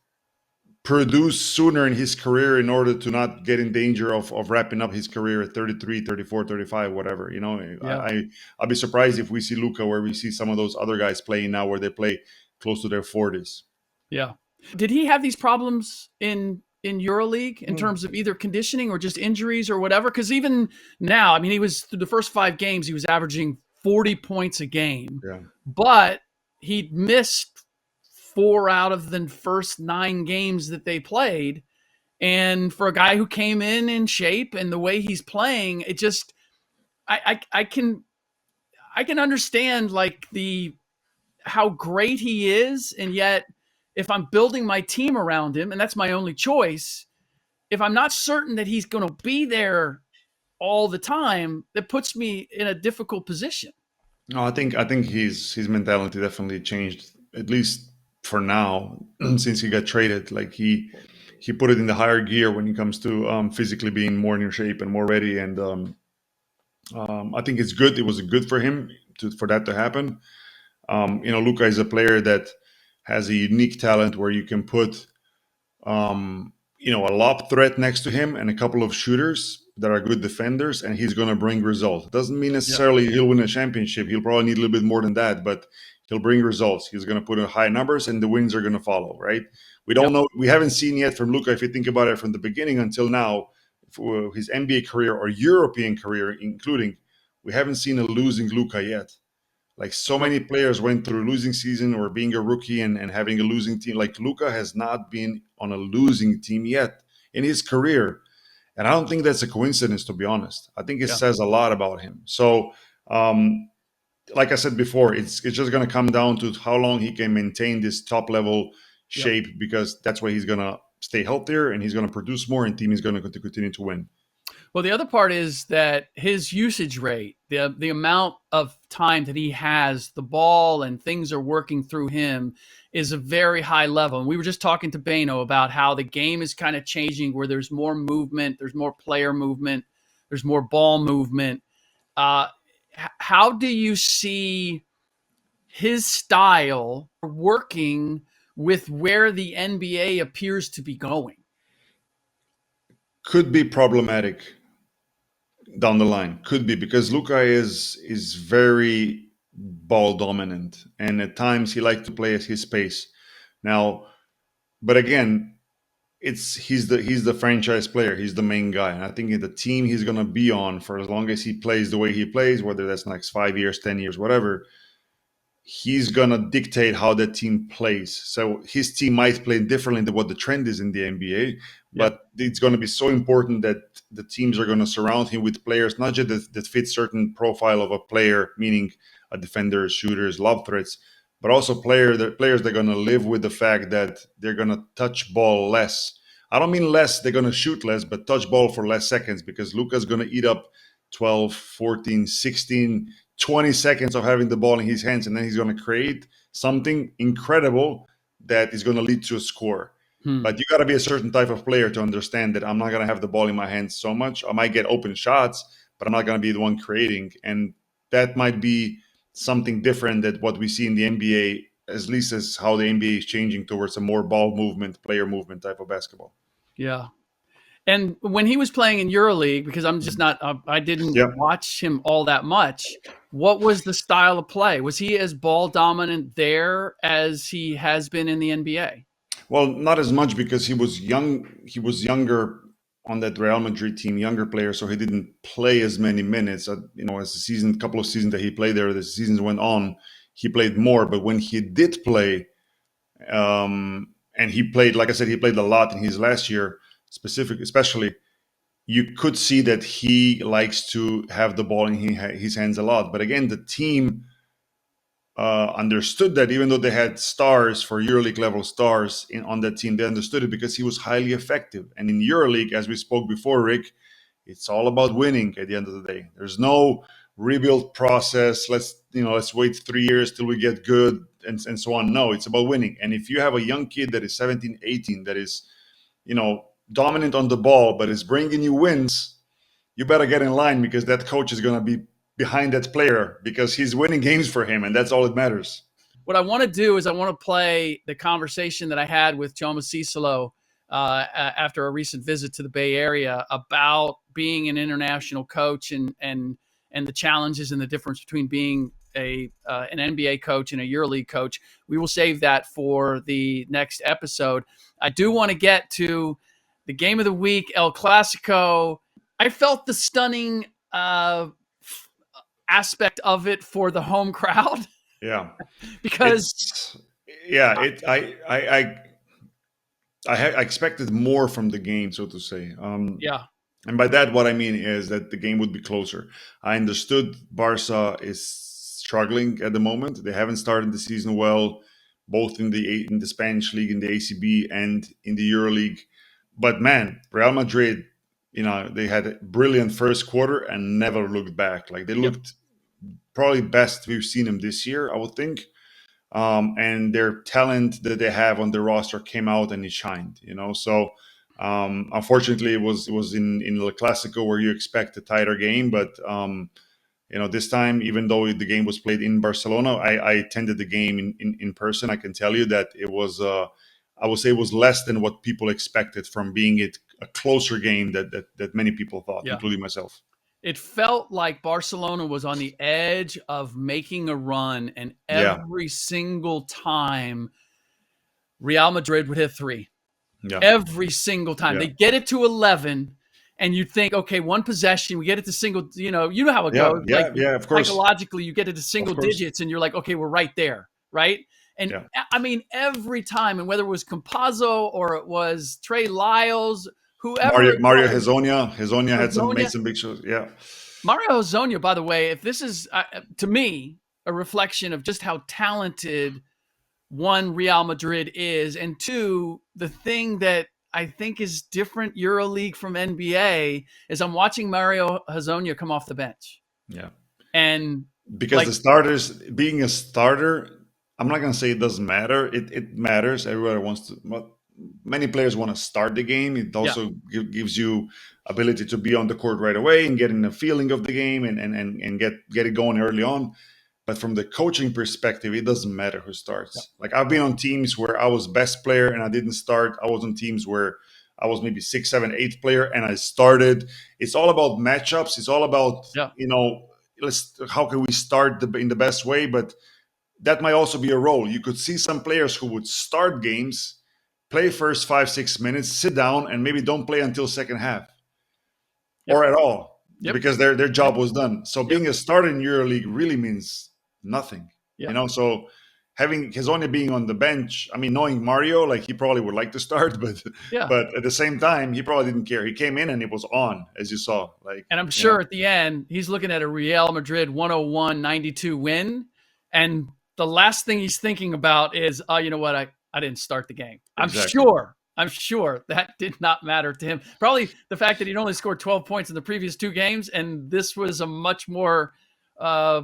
produce sooner in his career in order to not get in danger of wrapping up his career at 33, 34, 35, whatever. Yeah. I'll be surprised if we see Luka where we see some of those other guys playing now, where they play close to their 40s. Yeah. Did he have these problems in EuroLeague in terms of either conditioning or just injuries or whatever? Because even now, I mean, he was through the first 5 games, he was averaging 40 points a game, but he'd missed 4 out of the first 9 games that they played. And for a guy who came in shape and the way he's playing, it just, I can understand like how great he is, and yet if I'm building my team around him, and that's my only choice, if I'm not certain that he's going to be there all the time, that puts me in a difficult position. No, I think his mentality definitely changed, at least for now, since he got traded. Like he put it in the higher gear when it comes to physically being more in your shape and more ready. And I think it's good. It was good for him for that to happen. Luka is a player that has a unique talent where you can put a lob threat next to him and a couple of shooters that are good defenders, and he's going to bring results. Doesn't mean necessarily he'll win a championship. He'll probably need a little bit more than that, but he'll bring results. He's going to put in high numbers, and the wins are going to follow, right? We don't know. We haven't seen yet from Luka, if you think about it from the beginning until now, for his NBA career or European career including, we haven't seen a losing Luka yet. Like so many players went through a losing season or being a rookie and having a losing team. Like Luka has not been on a losing team yet in his career. And I don't think that's a coincidence, to be honest. I think it says a lot about him. So, like I said before, it's just going to come down to how long he can maintain this top level shape, because that's where he's going to stay healthier and he's going to produce more, and team is going to continue to win. Well, the other part is that his usage rate, the amount of time that he has the ball and things are working through him, is a very high level. And we were just talking to Beno about how the game is kind of changing, where there's more movement, there's more player movement, there's more ball movement. How do you see his style working with where the NBA appears to be going? Could be problematic down the line. Could be, because Luka is very ball dominant, and at times he likes to play at his pace. Now, but again, he's the franchise player. He's the main guy, and I think in the team he's gonna be on for as long as he plays the way he plays, whether that's next 5 years, 10 years, whatever. He's gonna dictate how that team plays. So his team might play differently than what the trend is in the NBA, but it's going to be so important that the teams are going to surround him with players not just that fit certain profile of a player, meaning a defender, shooters, lob threats, but also players that are going to live with the fact that they're going to touch ball less. I don't mean less, they're going to shoot less, but touch ball for less seconds, because Luka's going to eat up 12, 14, 16, 20 seconds of having the ball in his hands, and then he's going to create something incredible that is going to lead to a score. But you got to be a certain type of player to understand that I'm not going to have the ball in my hands so much. I might get open shots, but I'm not going to be the one creating. And that might be something different than what we see in the NBA at least as how the NBA is changing towards a more ball movement, player movement type of basketball. Yeah. And when he was playing in EuroLeague, because I'm just not, I didn't Yeah. watch him all that much. What was the style of play? Was he as ball dominant there as he has been in the NBA? Well, not as much because he was young. He was younger on that Real Madrid team, younger player, so he didn't play as many minutes. As the couple of seasons that he played there, the seasons went on, he played more. But when he did play, and he played, like I said, he played a lot in his last year, especially. You could see that he likes to have the ball in his hands a lot. But again, the team understood that, even though they had stars for EuroLeague level stars on that team, they understood it because he was highly effective. And in EuroLeague, as we spoke before, Rick, it's all about winning at the end of the day. There's no rebuild process. Let's wait 3 years till we get good and so on. No, it's about winning. And if you have a young kid that is 17, 18, that is, dominant on the ball, but is bringing you wins, you better get in line, because that coach is going to be behind that player because he's winning games for him, and that's all that matters. What I want to do is I want to play the conversation that I had with Choma Cicelo after a recent visit to the Bay Area about being an international coach and the challenges and the difference between being an NBA coach and a EuroLeague coach. We will save that for the next episode. I do want to get to the game of the week, El Clasico. I felt the stunning aspect of it for the home crowd. Yeah, because I expected more from the game, so to say. And by that, what I mean is that the game would be closer. I understood Barca is struggling at the moment. They haven't started the season well, both in the Spanish league, in the ACB, and in the EuroLeague. But man, Real Madrid, they had a brilliant first quarter and never looked back. Like, they looked probably best we've seen them this year, I would think. And their talent that they have on the roster came out and it shined. So unfortunately, it was in El Clasico where you expect a tighter game, but this time, even though the game was played in Barcelona, I attended the game in person. I can tell you that it was, I would say, it was less than what people expected from being a closer game that many people thought, including myself. It felt like Barcelona was on the edge of making a run, and every single time Real Madrid would hit three. Yeah. Every single time. They get it to 11, and you'd think, okay, one possession, we get it to single, you know how it goes. Of course. Psychologically, you get it to single digits, and you're like, okay, we're right there, right? And I mean, every time, and whether it was Campazzo or it was Trey Lyles, whoever. Mario Hezonja had made some big shows. Yeah. Mario Hezonja, by the way, if this is, to me, a reflection of just how talented, one, Real Madrid is, and two, the thing that I think is different EuroLeague from NBA is I'm watching Mario Hezonja come off the bench. Yeah. And because the starters, being a starter, I'm not going to say it doesn't matter. It matters. Everybody wants to. Many players want to start the game. It also gives you ability to be on the court right away and getting a feeling of the game and get it going early on. But from the coaching perspective, it doesn't matter who starts. Yeah. Like, I've been on teams where I was best player and I didn't start. I was on teams where I was maybe 6, 7, 8th player and I started. It's all about matchups. It's all about, how can we start in the best way? But that might also be a role. You could see some players who would start games, play first 5, 6 minutes, sit down, and maybe don't play until second half or at all because their job was done. So being a starter in EuroLeague really means nothing, So having Hezonja being on the bench, I mean, knowing Mario, like, he probably would like to start, but at the same time, he probably didn't care. He came in and it was on, as you saw. And I'm sure at the end, he's looking at a Real Madrid 101-92 win, and the last thing he's thinking about is, oh, you know what, I didn't start the game. Exactly. I'm sure that did not matter to him. Probably the fact that he'd only scored 12 points in the previous 2 games, and this was a much more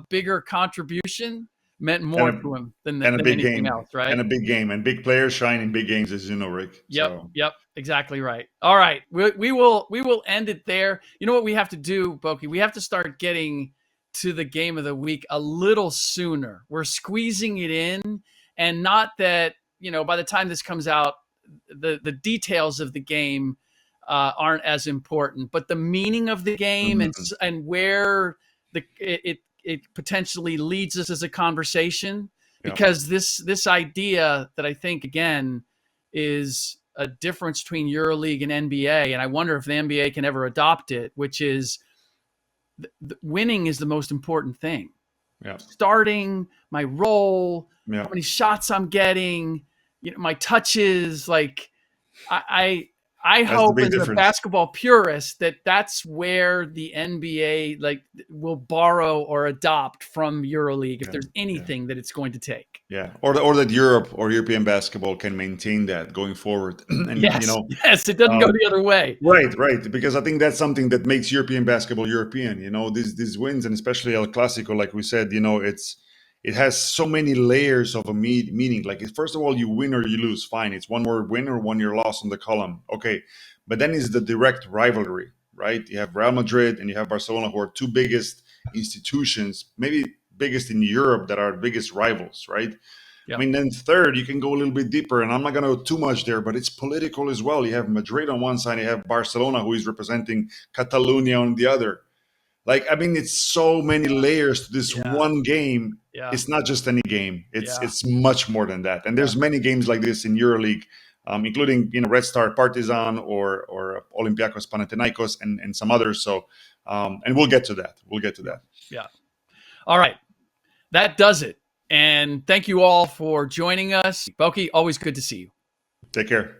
bigger contribution, meant more to him than anything game else, right? And a big game, and big players shine in big games, as you know, Rick. Yep, exactly right. All right, we will end it there. You know what we have to do, Boki? We have to start getting to the game of the week a little sooner. We're squeezing it in, And not that, by the time this comes out, the details of the game aren't as important, but the meaning of the game and where it potentially leads us as a conversation, because this idea that I think, again, is a difference between EuroLeague and NBA, and I wonder if the NBA can ever adopt it, which is winning is the most important thing. Yeah. Starting, my role, how many shots I'm getting, my touches. Like, I hope as a basketball purist that's where the NBA will borrow or adopt from EuroLeague if there's anything that it's going to take. Yeah, or that Europe or European basketball can maintain that going forward. And yes, it doesn't go the other way. Right, because I think that's something that makes European basketball European. These wins, and especially El Clasico, like we said, it has so many layers of a meaning. Like, first of all, you win or you lose, fine. It's one more win or 1 year loss on the column, okay. But then is the direct rivalry, right? You have Real Madrid and you have Barcelona, who are two biggest institutions, maybe biggest in Europe, that are biggest rivals, right? Yep. I mean, then third, you can go a little bit deeper, and I'm not going to go too much there, but it's political as well. You have Madrid on one side, you have Barcelona, who is representing Catalonia on the other. Like, I mean, it's so many layers to this one game. Yeah. It's not just any game. It's much more than that. And there's many games like this in EuroLeague, including Red Star Partizan or Olympiacos Panathinaikos and some others. So, and we'll get to that. Yeah. All right. That does it. And thank you all for joining us. Boki, always good to see you. Take care.